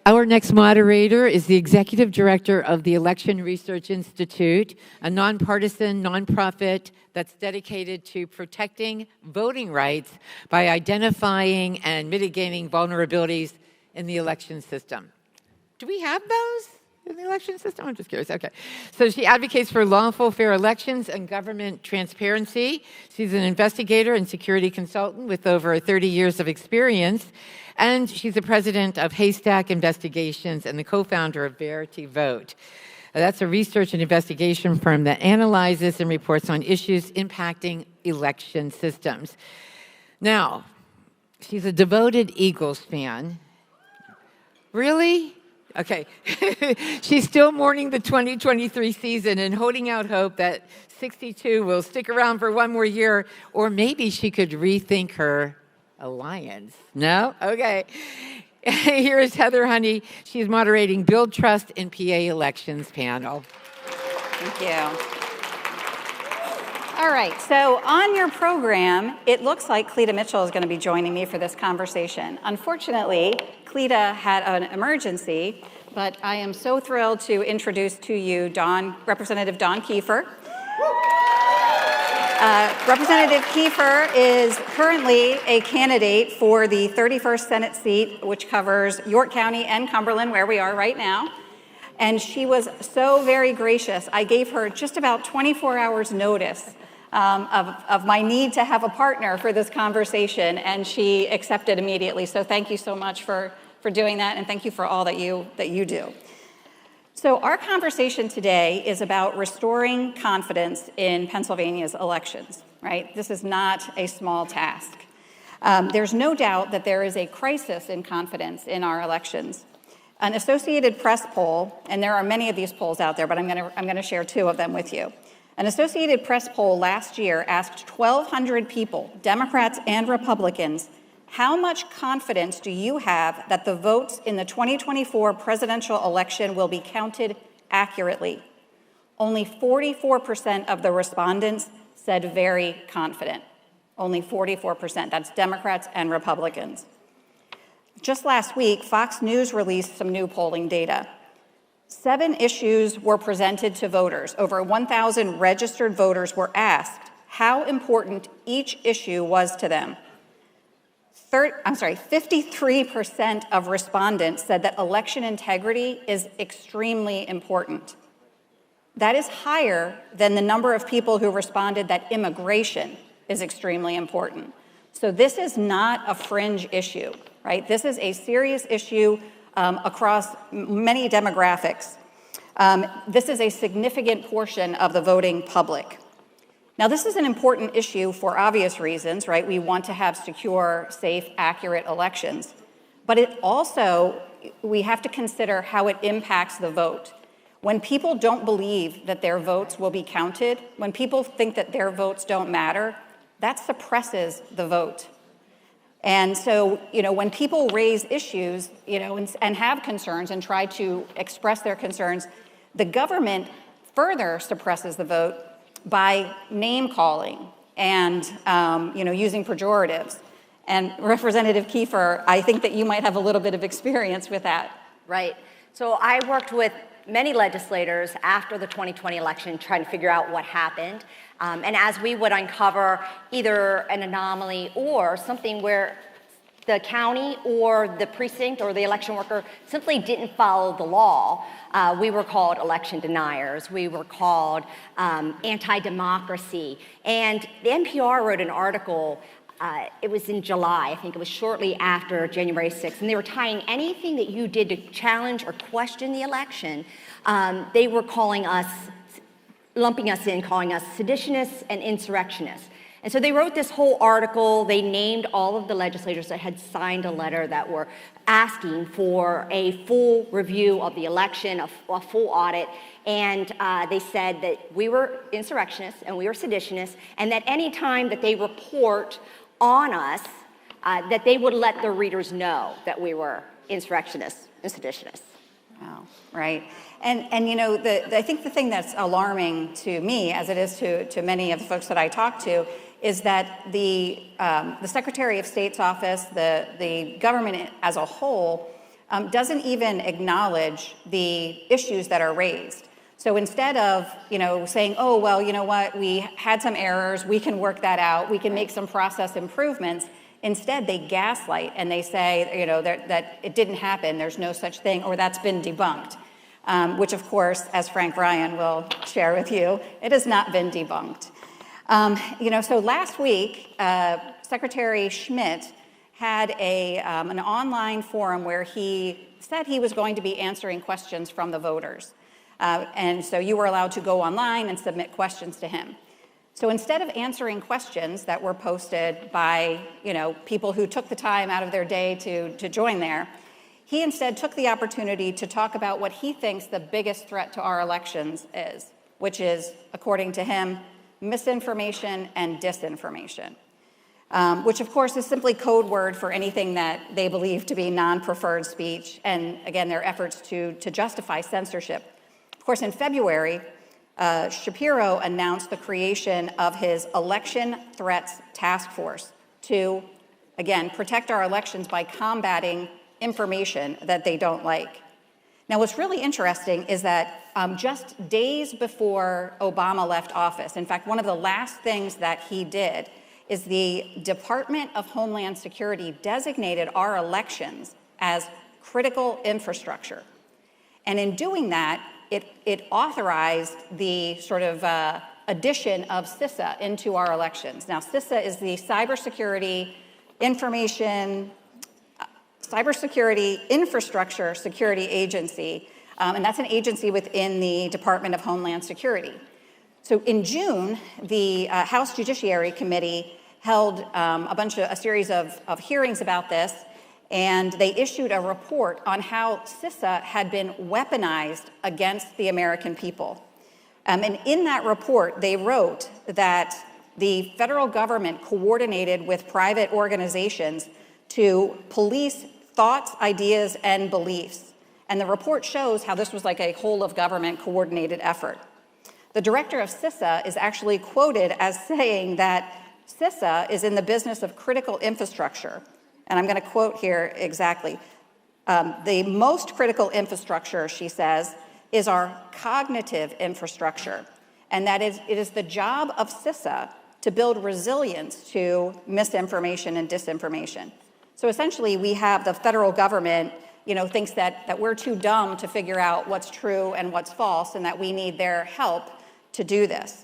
Our next moderator is the Executive Director of the Election Research Institute, a nonpartisan nonprofit that's dedicated to protecting voting rights by identifying and mitigating vulnerabilities in the election system. Do we have those in the election system? I'm just curious. Okay. So she advocates for lawful, fair elections and government transparency. She's an investigator and security consultant with over 30 years of experience. And she's the president of Haystack Investigations and the co-founder of Verity Vote. That's a research and investigation firm that analyzes and reports on issues impacting election systems. Now, she's a devoted Eagles fan. Really? Okay. She's still mourning the 2023 season and holding out hope that 62 will stick around for one more year, or maybe she could rethink her alliance. No? Okay. Here's Heather Honey. She's moderating Build Trust in PA Elections panel. Thank you. All right, so on your program, it looks like Cleta Mitchell is going to be joining me for this conversation. Unfortunately, Cleta had an emergency, but I am so thrilled to introduce to you Representative Don Keefer. Representative Keefer is currently a candidate for the 31st Senate seat, which covers York County and Cumberland, where we are right now. And she was so very gracious. I gave her just about 24 hours notice of my need to have a partner for this conversation, and she accepted immediately. So thank you so much for doing that, and thank you for all that you do. So our conversation today is about restoring confidence in Pennsylvania's elections, right? This is not a small task. There's no doubt that there is a crisis in confidence in our elections. An Associated Press poll, and there are many of these polls out there, but I'm going to share two of them with you. An Associated Press poll last year asked 1,200 people, Democrats and Republicans, how much confidence do you have that the votes in the 2024 presidential election will be counted accurately? Only 44% of the respondents said very confident. Only 44%. That's Democrats and Republicans. Just last week, Fox News released some new polling data. 7 issues were presented to voters. Over 1,000 registered voters were asked how important each issue was to them. 53% of respondents said that election integrity is extremely important. That is higher than the number of people who responded that immigration is extremely important. So this is not a fringe issue, right? This is a serious issue across many demographics. This is a significant portion of the voting public. Now, this is an important issue for obvious reasons, right? We want to have secure, safe, accurate elections. But it also, we have to consider how it impacts the vote. When people don't believe that their votes will be counted, when people think that their votes don't matter, that suppresses the vote. And so, when people raise issues, and have concerns and try to express their concerns, the government further suppresses the vote by name calling and using pejoratives. And Representative Keefer, I think that you might have a little bit of experience with that. Right. So I worked with many legislators after the 2020 election trying to figure out what happened. And as we would uncover either an anomaly or something where the county or the precinct or the election worker simply didn't follow the law, we were called election deniers. We were called anti-democracy. And the NPR wrote an article, it was in July, I think it was shortly after January 6th, and they were tying anything that you did to challenge or question the election, they were lumping us in, calling us seditionists and insurrectionists. And so they wrote this whole article. They named all of the legislators that had signed a letter that were asking for a full review of the election, a full audit. And they said that we were insurrectionists and we were seditionists, and that any time that they report on us, that they would let their readers know that we were insurrectionists and seditionists. Wow, right. And I think the thing that's alarming to me, as it is to many of the folks that I talk to, is that the Secretary of State's office, the government as a whole, doesn't even acknowledge the issues that are raised. So instead of, saying, oh, well, you know what, we had some errors, we can work that out, we can make some process improvements, instead they gaslight and they say, that it didn't happen, there's no such thing, or that's been debunked. Which of course, as Frank Ryan will share with you, it has not been debunked. So last week, Secretary Schmidt had an online forum where he said he was going to be answering questions from the voters. And so you were allowed to go online and submit questions to him. So instead of answering questions that were posted by, people who took the time out of their day to join there, he instead took the opportunity to talk about what he thinks the biggest threat to our elections is, which is, according to him, misinformation and disinformation, which of course is simply code word for anything that they believe to be non-preferred speech, and again, their efforts to justify censorship. Of course, in February, Shapiro announced the creation of his Election Threats Task Force to, again, protect our elections by combating information that they don't like. Now, what's really interesting is that just days before Obama left office, in fact, one of the last things that he did is the Department of Homeland Security designated our elections as critical infrastructure. And in doing that, it authorized the sort of addition of CISA into our elections. Now, CISA is the Cybersecurity Infrastructure Security Agency, and that's an agency within the Department of Homeland Security. So in June, the House Judiciary Committee held a series of hearings about this, and they issued a report on how CISA had been weaponized against the American people. And in that report, they wrote that the federal government coordinated with private organizations to police thoughts, ideas, and beliefs. And the report shows how this was like a whole-of-government coordinated effort. The director of CISA is actually quoted as saying that CISA is in the business of critical infrastructure. And I'm going to quote here exactly. The most critical infrastructure, she says, is our cognitive infrastructure. And that is, it is the job of CISA to build resilience to misinformation and disinformation. So essentially, we have the federal government, thinks that we're too dumb to figure out what's true and what's false, and that we need their help to do this.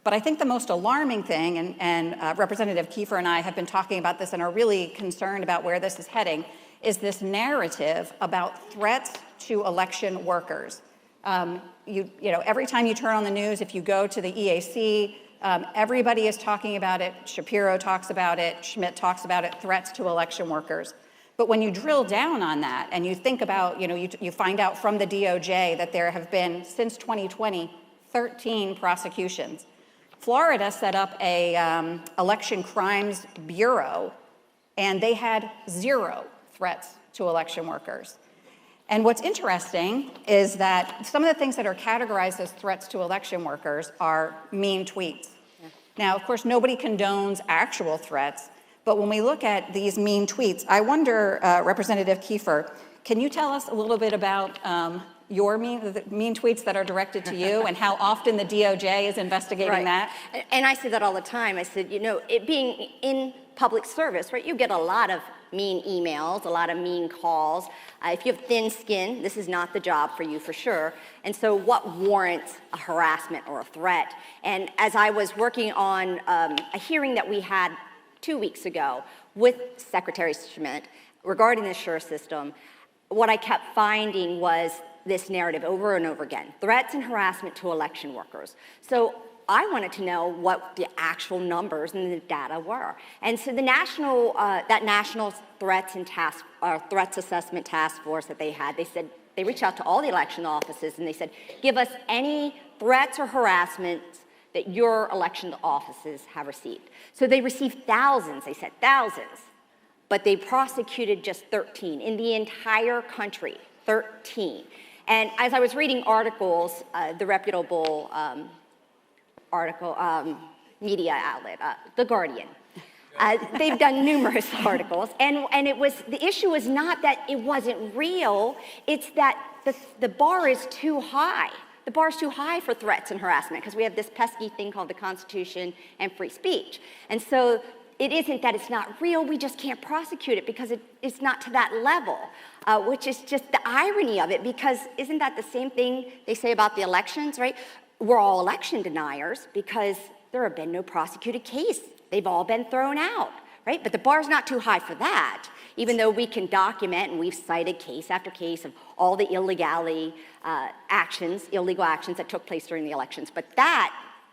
But I think the most alarming thing, and Representative Keefer and I have been talking about this and are really concerned about where this is heading, is this narrative about threats to election workers. Every time you turn on the news, if you go to the EAC, everybody is talking about it. Shapiro talks about it. Schmidt talks about it, threats to election workers. But when you drill down on that and you think about, you find out from the DOJ that there have been, since 2020, 13 prosecutions. Florida set up a election crimes bureau, and they had 0 threats to election workers. And what's interesting is that some of the things that are categorized as threats to election workers are mean tweets. Yeah. Now, of course, nobody condones actual threats, but when we look at these mean tweets, I wonder, Representative Keefer, can you tell us a little bit about your mean tweets that are directed to you and how often the DOJ is investigating that? And I say that all the time. I said, it being in public service, right, you get a lot of mean emails, a lot of mean calls. If you have thin skin, this is not the job for you for sure. And so what warrants a harassment or a threat? And as I was working on a hearing that we had 2 weeks ago with Secretary Schmidt regarding the SURE system, what I kept finding was this narrative over and over again, threats and harassment to election workers. So I wanted to know what the actual numbers and the data were. And so the national threats assessment task force that they had, they reached out to all the election offices and they said, give us any threats or harassments that your election offices have received. So they received thousands, they said thousands, but they prosecuted just 13 in the entire country, 13. And as I was reading articles, the reputable media outlet, The Guardian, They've done numerous articles, and the issue was not that it wasn't real, it's that the bar is too high. The bar is too high for threats and harassment because we have this pesky thing called the Constitution and free speech. And so it isn't that it's not real, we just can't prosecute it because it's not to that level, which is just the irony of it, because isn't that the same thing they say about the elections, right? We're all election deniers because there have been no prosecuted case. They've all been thrown out, right? But the bar's not too high for that, even though we can document, and we've cited case after case of all the illegal actions that took place during the elections. But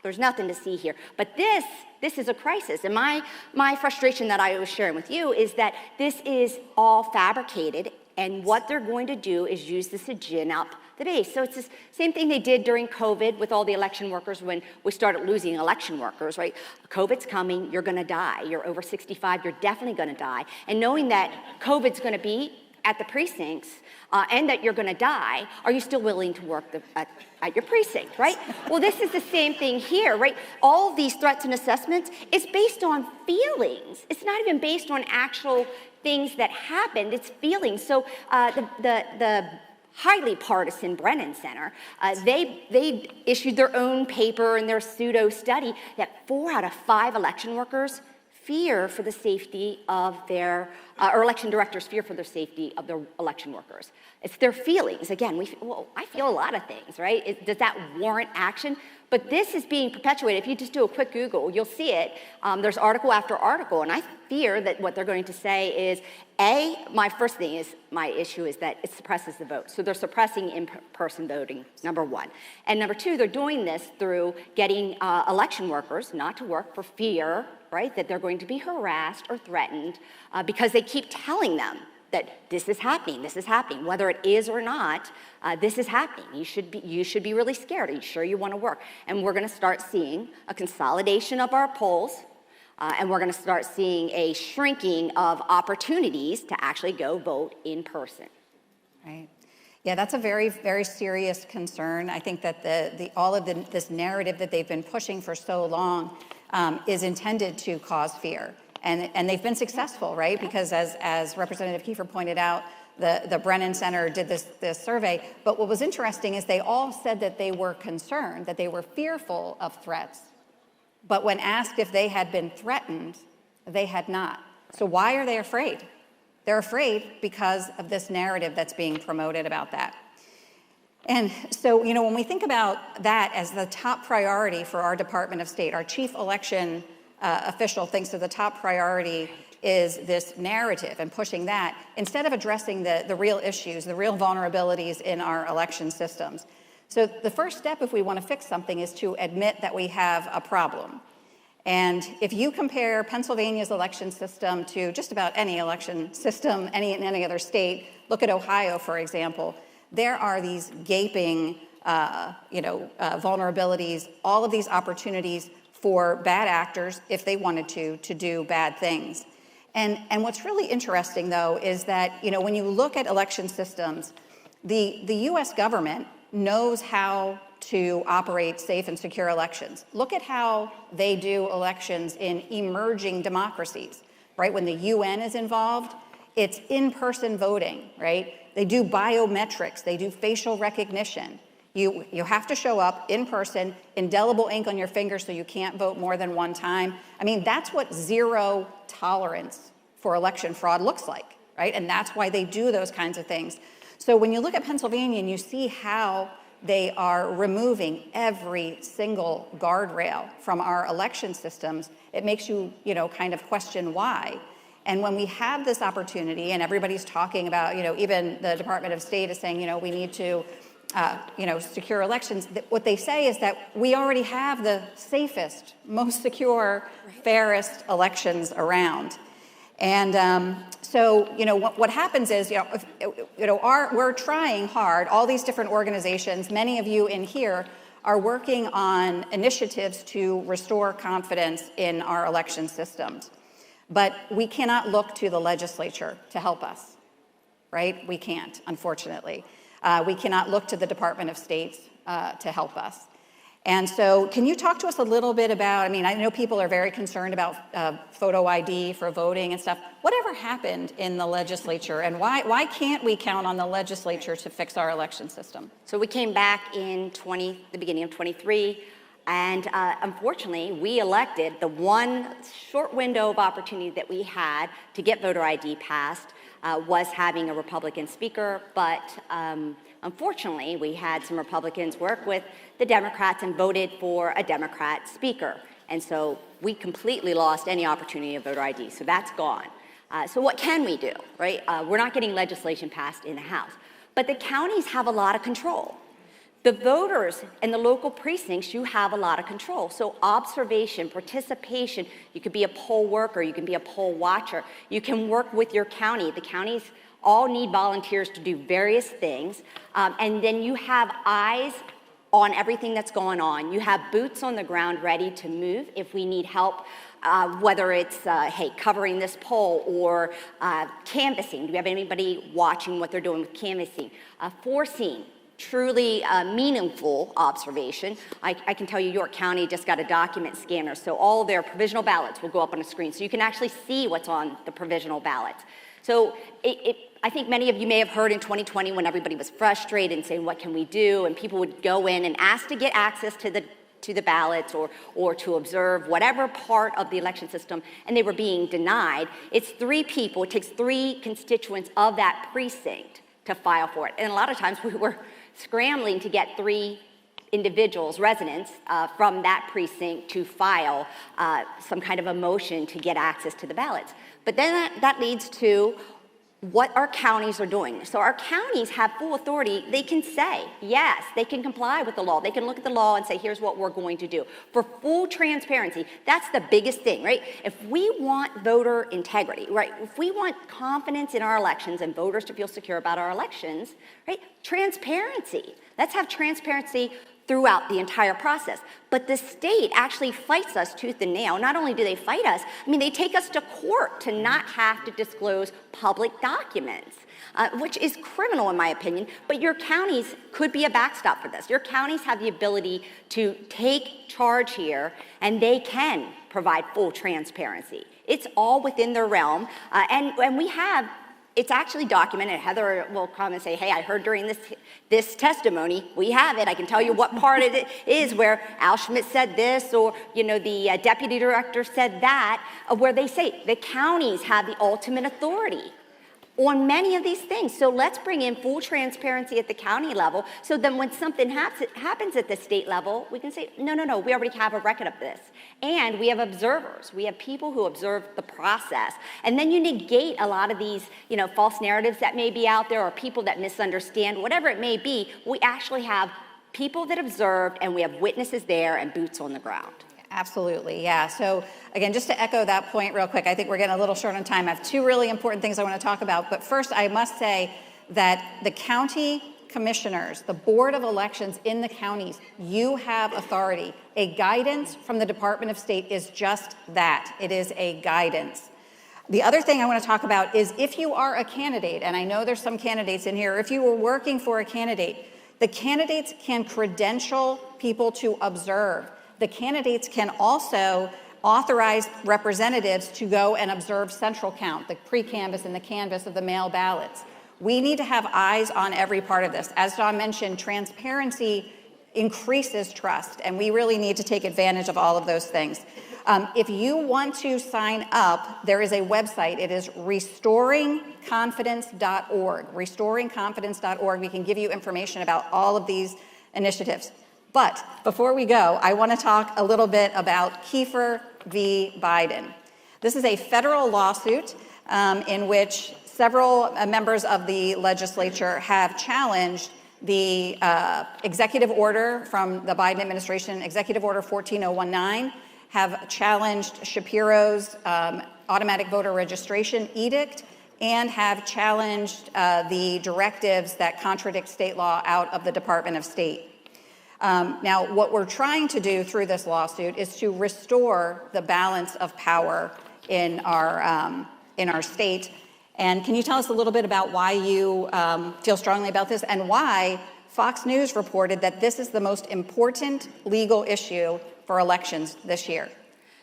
there's nothing to see here. But this is a crisis. And my frustration that I was sharing with you is that this is all fabricated, and what they're going to do is use this to gin up the base. So it's the same thing they did during COVID with all the election workers when we started losing election workers, right? COVID's coming, you're gonna die. You're over 65, you're definitely gonna die. And knowing that COVID's gonna be at the precincts and that you're gonna die, are you still willing to work at your precinct, right? Well, this is the same thing here, right? All of these threats and assessments, it's based on feelings. It's not even based on actual things that happened, it's feelings. So the highly partisan Brennan Center, they issued their own paper in their pseudo study that 4 out of 5 election workers fear for the safety of their, or election directors fear for the safety of their election workers. It's their feelings. Again, I feel a lot of things, right? Does that warrant action? But this is being perpetuated. If you just do a quick Google, you'll see it. There's article after article, and I fear that what they're going to say is, my issue is that it suppresses the vote. So they're suppressing in-person voting, number one. And number two, they're doing this through getting election workers not to work for fear, right, that they're going to be harassed or threatened because they keep telling them that this is happening, whether it is or not, this is happening. You should be really scared. Are you sure you want to work? And we're going to start seeing a consolidation of our polls, and we're going to start seeing a shrinking of opportunities to actually go vote in person. Right. Yeah, that's a very, very serious concern. I think that this narrative that they've been pushing for so long is intended to cause fear. And they've been successful, right? Because as Representative Keefer pointed out, the Brennan Center did this survey. But what was interesting is they all said that they were concerned, that they were fearful of threats. But when asked if they had been threatened, they had not. So why are they afraid? They're afraid because of this narrative that's being promoted about that. And so, when we think about that as the top priority for our Department of State, our chief election official thinks that the top priority is this narrative and pushing that, instead of addressing the real issues, the real vulnerabilities in our election systems. So the first step, if we want to fix something, is to admit that we have a problem. And if you compare Pennsylvania's election system to just about any election system in any other state, look at Ohio, for example, there are these gaping vulnerabilities, all of these opportunities for bad actors, if they wanted to do bad things. And what's really interesting, though, is that when you look at election systems, the U.S. government knows how to operate safe and secure elections. Look at how they do elections in emerging democracies, right? When the UN is involved, it's in-person voting, right? They do biometrics, they do facial recognition. You have to show up in person, indelible ink on your finger so you can't vote more than one time. I mean, that's what zero tolerance for election fraud looks like, right? And that's why they do those kinds of things. So when you look at Pennsylvania and you see how they are removing every single guardrail from our election systems, it makes you, kind of question why. And when we have this opportunity, and everybody's talking about, even the Department of State is saying, we need to, secure elections, what they say is that we already have the safest, most secure, fairest elections around. And so, what happens is, we're trying hard, all these different organizations, many of you in here are working on initiatives to restore confidence in our election systems. But we cannot look to the legislature to help us, right? We can't, unfortunately. We cannot look to the Department of State to help us. And so can you talk to us a little bit about, I mean, I know people are very concerned about photo ID for voting and stuff. Whatever happened in the legislature, and why can't we count on the legislature to fix our election system? So we came back in the beginning of 23, and unfortunately, we elected the one short window of opportunity that we had to get voter ID passed was having a Republican speaker, but unfortunately, we had some Republicans work with the Democrats and voted for a Democrat speaker. And so we completely lost any opportunity of voter ID. So that's gone. So what can we do, right? We're not getting legislation passed in the House. But the counties have a lot of control. The voters in the local precincts, you have a lot of control. So observation, participation, you could be a poll worker, you can be a poll watcher. You can work with your county. The counties all need volunteers to do various things. And then you have eyes on everything that's going on. You have boots on the ground ready to move if we need help, whether it's, hey, covering this poll or canvassing. Do we have anybody watching what they're doing with canvassing? Foreseeing, truly meaningful observation. I can tell you York County just got a document scanner, so all their provisional ballots will go up on a screen, so you can actually see what's on the provisional ballots. So I think many of you may have heard in 2020 when everybody was frustrated and saying, what can we do? And people would go in and ask to get access to the ballots or to observe whatever part of the election system, and they were being denied. It's 3 people. It takes 3 constituents of that precinct to file for it. And a lot of times we were scrambling to get 3 individuals, residents from that precinct to file some kind of a motion to get access to the ballots. But then that leads to what our counties are doing. So our counties have full authority. They can say, yes, they can comply with the law. They can look at the law and say, here's what we're going to do. For full transparency, that's the biggest thing, right? If we want voter integrity, right? If we want confidence in our elections and voters to feel secure about our elections, right? Transparency. Let's have transparency throughout the entire process. But the state actually fights us tooth and nail. Not only do they fight us, I mean, they take us to court to not have to disclose public documents, which is criminal in my opinion, but your counties could be a backstop for this. Your counties have the ability to take charge here, and they can provide full transparency. It's all within their realm, and we have. It's actually documented. Heather will come and say, hey, I heard during this testimony, we have it. I can tell you what part it is where Al Schmidt said this, or the deputy director said that, where they say the counties have the ultimate authority on many of these things. So let's bring in full transparency at the county level, so then when something happens at the state level, we can say, no, we already have a record of this. And we have observers. We have people who observe the process. And then you negate a lot of these, false narratives that may be out there, or people that misunderstand, whatever it may be. We actually have people that observed, and we have witnesses there and boots on the ground. Absolutely, yeah. So again, just to echo that point real quick, I think we're getting a little short on time. I have 2 really important things I want to talk about. But first, I must say that the county commissioners, the Board of Elections in the counties, you have authority. A guidance from the Department of State is just that. It is a guidance. The other thing I want to talk about is if you are a candidate, and I know there's some candidates in here, if you were working for a candidate, the candidates can credential people to observe. The candidates can also authorize representatives to go and observe central count, the pre-canvass and the canvass of the mail ballots. We need to have eyes on every part of this. As Don mentioned, transparency increases trust, and we really need to take advantage of all of those things. If you want to sign up, there is a website. It is restoringconfidence.org. Restoringconfidence.org. We can give you information about all of these initiatives. But before we go, I want to talk a little bit about Keefer v. Biden. This is a federal lawsuit in which several members of the legislature have challenged the executive order from the Biden administration, Executive Order 14019, have challenged Shapiro's automatic voter registration edict, and have challenged the directives that contradict state law out of the Department of State. Now, what we're trying to do through this lawsuit is to restore the balance of power in our state. And can you tell us a little bit about why you feel strongly about this, and why Fox News reported that this is the most important legal issue for elections this year.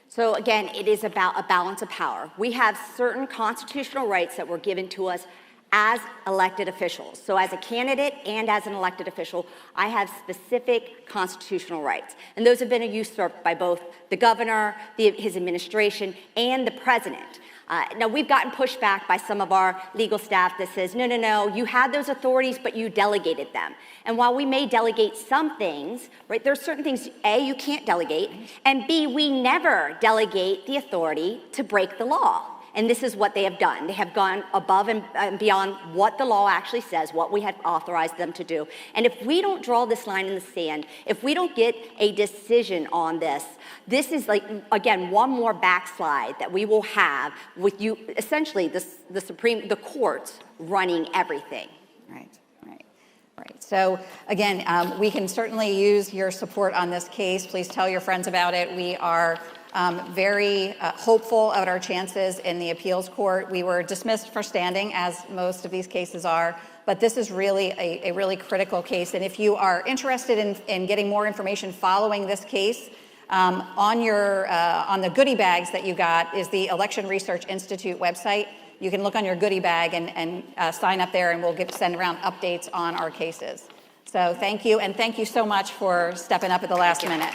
So again, it is about a balance of power. We have certain constitutional rights that were given to us as elected officials. So as a candidate and as an elected official, I have specific constitutional rights. And those have been usurped by both the governor, his administration, and the president. Now, we've gotten pushback by some of our legal staff that says, no, you had those authorities, but you delegated them. And while we may delegate some things, right, there are certain things, A, you can't delegate, and B, we never delegate the authority to break the law. And this is what they have done. They have gone above and beyond what the law actually says, what we had authorized them to do. And if we don't draw this line in the sand, if we don't get a decision on this, this is like, again, one more backslide that we will have with you, essentially the courts running everything. Right. So again, we can certainly use your support on this case. Please tell your friends about it. We are very hopeful about our chances in the appeals court. We were dismissed for standing, as most of these cases are, but this is really a really critical case. And if you are interested in getting more information following this case, on the goodie bags that you got is the Election Research Institute website. You can look on your goodie bag and sign up there, and we'll send around updates on our cases. So thank you, and thank you so much for stepping up at the last minute.